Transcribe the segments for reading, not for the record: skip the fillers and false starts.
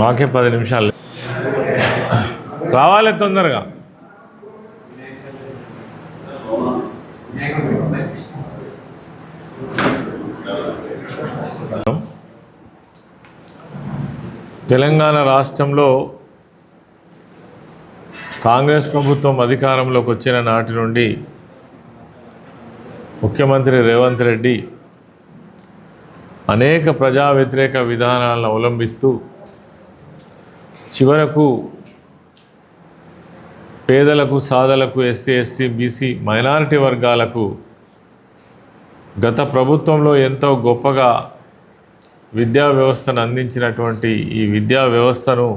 మాకే 10 నిమిషాలు రావాలి తొందరగా. తెలంగాణ రాష్ట్రంలో కాంగ్రెస్ ప్రభుత్వం అధికారంలోకి వచ్చిన నాటి నుండి ముఖ్యమంత్రి రేవంత్ రెడ్డి అనేక ప్రజా వ్యతిరేక విధానాలను అవలంబిస్తూ చివరకు పేదలకు, సాధలకు, ఎస్సీ, ఎస్టీ, బీసీ, మైనారిటీ వర్గాలకు గత ప్రభుత్వంలో ఎంతో గొప్పగా విద్యా వ్యవస్థను అందించినటువంటి ఈ విద్యా వ్యవస్థను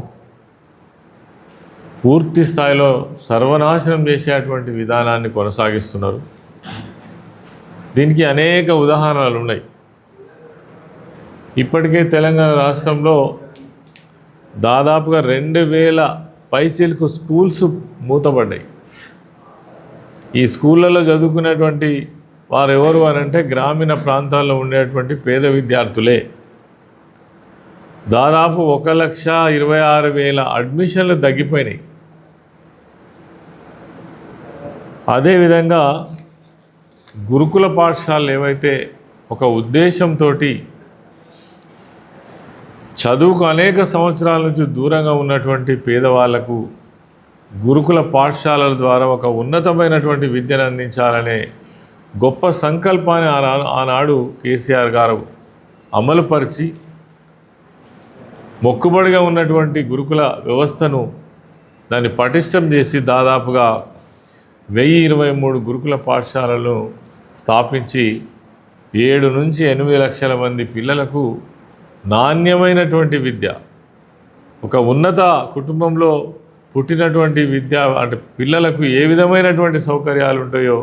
పూర్తి స్థాయిలో సర్వనాశనం చేసేటువంటి విధానాన్ని కొనసాగిస్తున్నారు. దీనికి అనేక ఉదాహరణలు ఉన్నాయి. ఇప్పటికే తెలంగాణ రాష్ట్రంలో దాదాపుగా 2000 పైచిలకు స్కూల్స్ మూతపడ్డాయి. ఈ స్కూళ్ళలో చదువుకునేటువంటి వారు ఎవరు అనంటే గ్రామీణ ప్రాంతాల్లో ఉండేటువంటి పేద విద్యార్థులే. దాదాపు 1,26,000 అడ్మిషన్లు తగ్గిపోయినాయి. అదేవిధంగా గురుకుల పాఠశాలలు ఏవైతే ఒక ఉద్దేశంతో చదువుకు అనేక సంవత్సరాల నుంచి దూరంగా ఉన్నటువంటి పేదవాళ్లకు గురుకుల పాఠశాలల ద్వారా ఒక ఉన్నతమైనటువంటి విద్యను అందించాలనే గొప్ప సంకల్పాన్ని ఆనాడు కేసీఆర్ గారు అమలుపరిచి మొక్కుబడిగా ఉన్నటువంటి గురుకుల వ్యవస్థను దాన్ని పటిష్టం చేసి దాదాపుగా 1023 గురుకుల పాఠశాలలను స్థాపించి 7 నుంచి 8 లక్షల మంది పిల్లలకు నాణ్యమైనటువంటి విద్య, ఒక ఉన్నత కుటుంబంలో పుట్టినటువంటి విద్య అంటే పిల్లలకు ఏ విధమైనటువంటి సౌకర్యాలు ఉంటాయో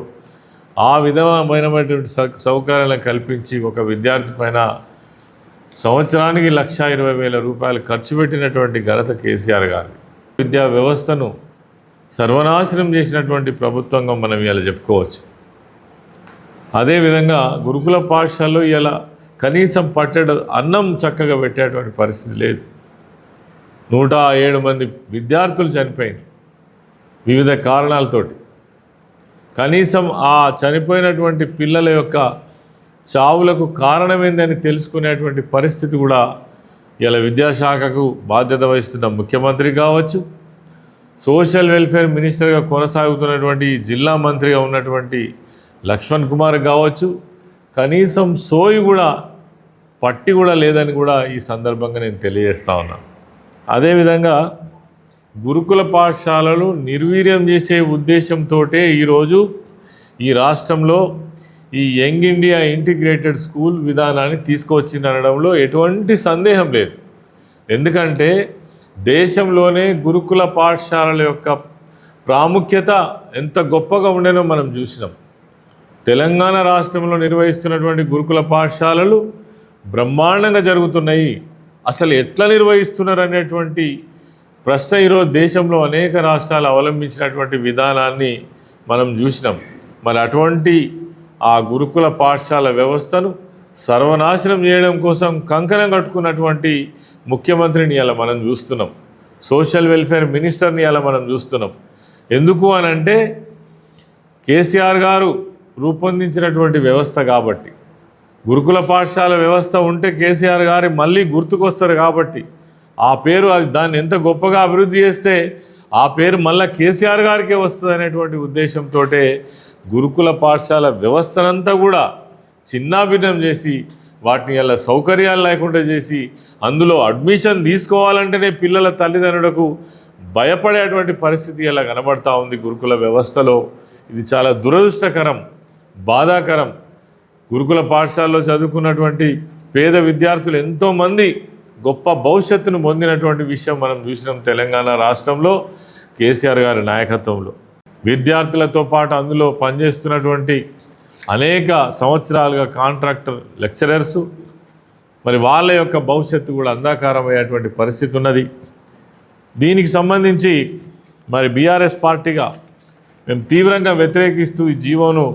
ఆ విధమైనటువంటి సౌకర్యాలను కల్పించి ఒక విద్యార్థి పైన సంవత్సరానికి 1,20,000 రూపాయలు ఖర్చు పెట్టినటువంటి ఘనత కేసీఆర్ గారు. విద్యా వ్యవస్థను సర్వనాశనం చేసినటువంటి ప్రభుత్వంగా మనం ఇలా చెప్పుకోవచ్చు. అదేవిధంగా గురుకుల పాఠశాలలో ఇలా కనీసం పట్టెడు అన్నం చక్కగా పెట్టేటువంటి పరిస్థితి లేదు. 107 మంది విద్యార్థులు చనిపోయింది వివిధ కారణాలతోటి. కనీసం ఆ చనిపోయినటువంటి పిల్లల యొక్క చావులకు కారణమేందని తెలుసుకునేటువంటి పరిస్థితి కూడా ఇలా విద్యాశాఖకు బాధ్యత వహిస్తున్న ముఖ్యమంత్రి కావచ్చు, సోషల్ వెల్ఫేర్ మినిస్టర్గా కొనసాగుతున్నటువంటి జిల్లా మంత్రిగా ఉన్నటువంటి లక్ష్మణ్ కుమార్ కావచ్చు, కనీసం సోయి కూడా పట్టి కూడా లేదని కూడా ఈ సందర్భంగా నేను తెలియజేస్తా ఉన్నాను. అదేవిధంగా గురుకుల పాఠశాలలు నిర్వీర్యం చేసే ఉద్దేశంతో ఈరోజు ఈ రాష్ట్రంలో ఈ యంగ్ ఇండియా ఇంటిగ్రేటెడ్ స్కూల్ విధానాన్ని తీసుకొచ్చిందనడంలో ఎటువంటి సందేహం లేదు. ఎందుకంటే దేశంలోనే గురుకుల పాఠశాలల యొక్క ప్రాముఖ్యత ఎంత గొప్పగా ఉండేనో మనం చూసినాం. తెలంగాణ రాష్ట్రంలో నిర్వహిస్తున్నటువంటి గురుకుల పాఠశాలలు బ్రహ్మాండంగా జరుగుతున్నాయి. అసలు ఎట్లా నిర్వహిస్తున్నారు అనేటువంటి ప్రశ్న ఈరోజు దేశంలో అనేక రాష్ట్రాలు అవలంబించినటువంటి విధానాన్ని మనం చూసినాం. మరి అటువంటి ఆ గురుకుల పాఠశాల వ్యవస్థను సర్వనాశనం చేయడం కోసం కంకణం కట్టుకున్నటువంటి ముఖ్యమంత్రిని ఇలా మనం చూస్తున్నాం. సోషల్ వెల్ఫేర్ మినిస్టర్ని ఇలా మనం చూస్తున్నాం. ఎందుకు అనంటే కేసీఆర్ గారు రూపొందించినటువంటి వ్యవస్థ కాబట్టి, గురుకుల పాఠశాల వ్యవస్థ ఉంటే కేసీఆర్ గారి మళ్ళీ గుర్తుకొస్తారు కాబట్టి ఆ పేరు దాన్ని ఎంత గొప్పగా అభివృద్ధి చేస్తే ఆ పేరు మళ్ళీ కేసీఆర్ గారికే వస్తుంది అనేటువంటి ఉద్దేశంతో గురుకుల పాఠశాల వ్యవస్థనంతా కూడా చిన్నాభిన్నం చేసి వాటిని ఇలా సౌకర్యాలు లేకుండా చేసి అందులో అడ్మిషన్ తీసుకోవాలంటేనే పిల్లల తల్లిదండ్రులకు భయపడేటువంటి పరిస్థితి ఇలా కనబడతా ఉంది గురుకుల వ్యవస్థలో. ఇది చాలా దురదృష్టకరం, బాధాకరం. గురుకుల పాఠశాలలో చదువుకున్నటువంటి పేద విద్యార్థులు ఎంతోమంది గొప్ప భవిష్యత్తును పొందినటువంటి విషయం మనం చూసినాం తెలంగాణ రాష్ట్రంలో కేసీఆర్ గారి నాయకత్వంలో. విద్యార్థులతో పాటు అందులో పనిచేస్తున్నటువంటి అనేక సంవత్సరాలుగా కాంట్రాక్టర్ లెక్చరర్సు, మరి వాళ్ళ యొక్క భవిష్యత్తు కూడా అంధకారమయ్యేటువంటి పరిస్థితి ఉన్నది. దీనికి సంబంధించి మరి బీఆర్ఎస్ పార్టీగా మేము తీవ్రంగా వ్యతిరేకిస్తూ ఈ జీవోను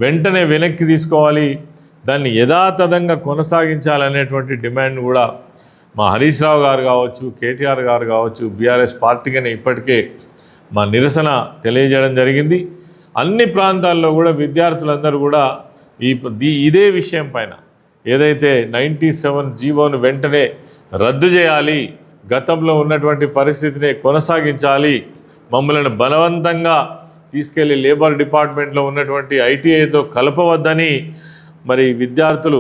వెంటనే వెనక్కి తీసుకోవాలి, దాన్ని యథాతథంగా కొనసాగించాలనేటువంటి డిమాండ్ కూడా మా హరీష్ రావు గారు కావచ్చు, కేటీఆర్ గారు కావచ్చు, బీఆర్ఎస్ పార్టీగానే ఇప్పటికే మా నిరసన తెలియజేయడం జరిగింది. అన్ని ప్రాంతాల్లో కూడా విద్యార్థులందరూ కూడా ఇదే విషయం పైన ఏదైతే 97 జీవోను వెంటనే రద్దు చేయాలి, గతంలో ఉన్నటువంటి పరిస్థితిని కొనసాగించాలి, మమ్మల్ని బలవంతంగా తీసుకెళ్లి లేబర్ డిపార్ట్మెంట్లో ఉన్నటువంటి ఐటీఐతో కలపవద్దని మరి విద్యార్థులు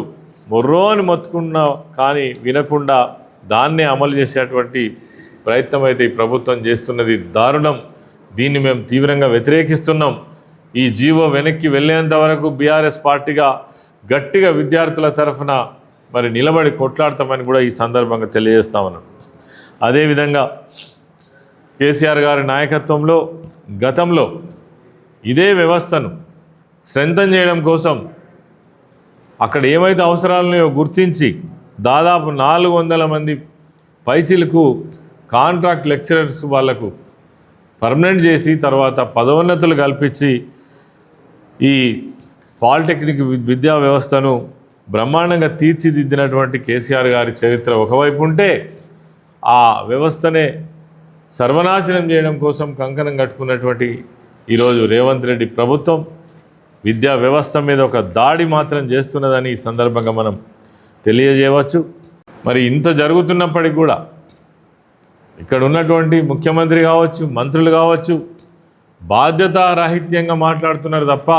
మొర్రోని మొత్తుకున్నా కానీ వినకుండా దాన్నే అమలు చేసేటువంటి ప్రయత్నం అయితే ఈ ప్రభుత్వం చేస్తున్నది దారుణం. దీన్ని మేము తీవ్రంగా వ్యతిరేకిస్తున్నాం. ఈ జీవో వెనక్కి వెళ్ళేంత వరకు బీఆర్ఎస్ పార్టీగా గట్టిగా విద్యార్థుల తరఫున మరి నిలబడి కొట్లాడతామని కూడా ఈ సందర్భంగా తెలియజేస్తా ఉన్నాం. అదేవిధంగా కేసీఆర్ గారి నాయకత్వంలో గతంలో ఇదే వ్యవస్థను స్ట్రెంథన్ చేయడం కోసం అక్కడ ఏమైతే అవసరాలున్నాయో గుర్తించి దాదాపు 400 మంది పైచీలకు కాంట్రాక్ట్ లెక్చరర్స్ వాళ్లకు పర్మనెంట్ చేసి తర్వాత పదోన్నతులు కల్పించి ఈ పాలిటెక్నిక్ విద్యా వ్యవస్థను బ్రహ్మాండంగా తీర్చిదిద్దినటువంటి కేసీఆర్ గారి చరిత్ర ఒకవైపు ఉంటే, ఆ వ్యవస్థనే సర్వనాశనం చేయడం కోసం కంకణం కట్టుకున్నటువంటి ఈరోజు రేవంత్ రెడ్డి ప్రభుత్వం విద్యా వ్యవస్థ మీద ఒక దాడి మాత్రం చేస్తున్నదని ఈ సందర్భంగా మనం తెలియజేయవచ్చు. మరి ఇంత జరుగుతున్నప్పటికీ కూడా ఇక్కడ ఉన్నటువంటి ముఖ్యమంత్రి కావచ్చు, మంత్రులు కావచ్చు, బాధ్యతారాహిత్యంగా మాట్లాడుతున్నారు తప్ప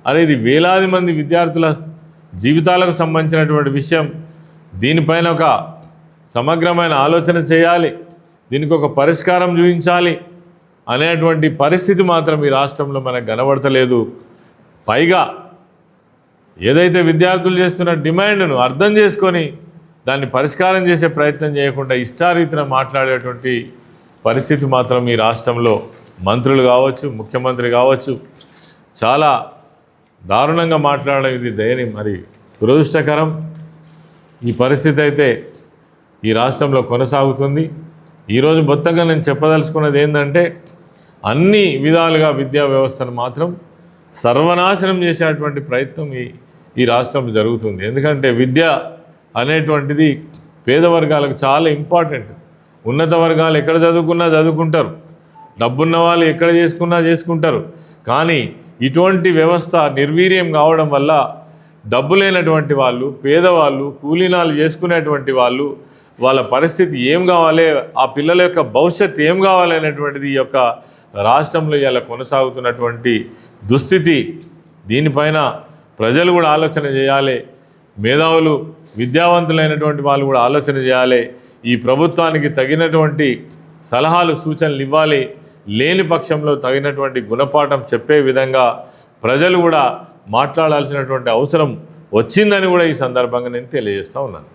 అనేది వేలాది మంది విద్యార్థుల జీవితాలకు సంబంధించినటువంటి విషయం. దీనిపైన ఒక సమగ్రమైన ఆలోచన చేయాలి, దీనికి ఒక పరిష్కారం చూపించాలి అనేటువంటి పరిస్థితి మాత్రం ఈ రాష్ట్రంలో మనకు కనబడతలేదు. పైగా ఏదైతే విద్యార్థులు చేస్తున్న డిమాండ్ను అర్థం చేసుకొని దాన్ని పరిష్కారం చేసే ప్రయత్నం చేయకుండా ఇష్టారీతిన మాట్లాడేటువంటి పరిస్థితి మాత్రం ఈ రాష్ట్రంలో మంత్రులు కావచ్చు, ముఖ్యమంత్రి కావచ్చు చాలా దారుణంగా మాట్లాడడం ఇది దయనీయం, మరి దురదృష్టకరం. ఈ పరిస్థితి అయితే ఈ రాష్ట్రంలో కొనసాగుతుంది. ఈరోజు మొత్తంగా నేను చెప్పదలుచుకున్నది ఏంటంటే, అన్ని విధాలుగా విద్యా వ్యవస్థను మాత్రం సర్వనాశనం చేసేటువంటి ప్రయత్నం ఈ రాష్ట్రంలో జరుగుతుంది. ఎందుకంటే విద్య అనేటువంటిది పేద వర్గాలకు చాలా ఇంపార్టెంట్. ఉన్నత వర్గాలు ఎక్కడ చదువుకున్నా చదువుకుంటారు, డబ్బున్న వాళ్ళు ఎక్కడ చేసుకుంటారు. కానీ ఇటువంటి వ్యవస్థ నిర్వీర్యం కావడం వల్ల డబ్బు లేనటువంటి వాళ్ళు, పేదవాళ్ళు, కూలీనాలు చేసుకునేటువంటి వాళ్ళు, వాళ్ళ పరిస్థితి ఏం కావాలి, ఆ పిల్లల యొక్క భవిష్యత్తు ఏం కావాలి అనేటువంటిది ఈ యొక్క రాష్ట్రంలో ఇలా కొనసాగుతున్నటువంటి దుస్థితి. దీనిపైన ప్రజలు కూడా ఆలోచన చేయాలి, మేధావులు విద్యావంతులైనటువంటి వాళ్ళు కూడా ఆలోచన చేయాలి. ఈ ప్రభుత్వానికి తగినటువంటి సలహాలు సూచనలు ఇవ్వాలి. లేని పక్షంలో తగినటువంటి గుణపాఠం చెప్పే విధంగా ప్రజలు కూడా మాట్లాడాల్సినటువంటి అవసరం వచ్చిందని కూడా ఈ సందర్భంగా నేను తెలియజేస్తూ ఉన్నాను.